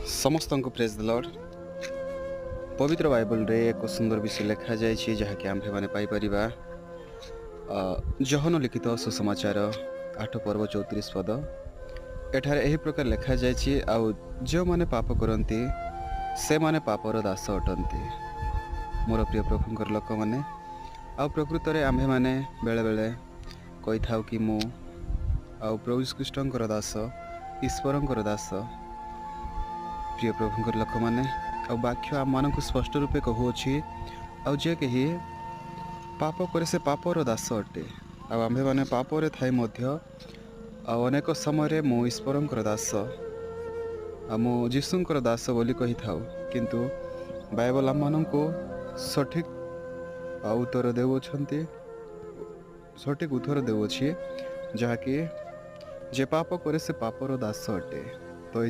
समस्त को praise the Lord. पवित्र बाइबल रे एक सुंदर विषय लिखा जाइए जहाँकि आम्भे मैंने पाइपर जहन लिखित सुसमाचार 8 पर्व 34 पद। एठार यही प्रकार लिखा जाइए आउ जो माने पाप करती से माने पापर दास अटंती। मोर प्रिय प्रभुंकर लोक मैंने आ प्रकृत में आम्भे मैंने बेले बेले कही था कि मु आउ प्रभु यीशुख्रीष्टर दास ईश्वर दास। प्रिय प्रभुंकर लोक मैंने वाक्य आम मान स्पष्ट रूपे कहूँगी आउ जे कहीं पाप करे से पापर दास अटे। आम्भे मैंने पापरे थाई अनेक समय मु ईश्वर दास मु जीशुंकर दास बोली कही था, किंतु बाइबल आम मान सठिक उत्तर देउछंती सठिक उत्तर देउछि जहाँकि जे पाप करे से पापर दास अटे। तो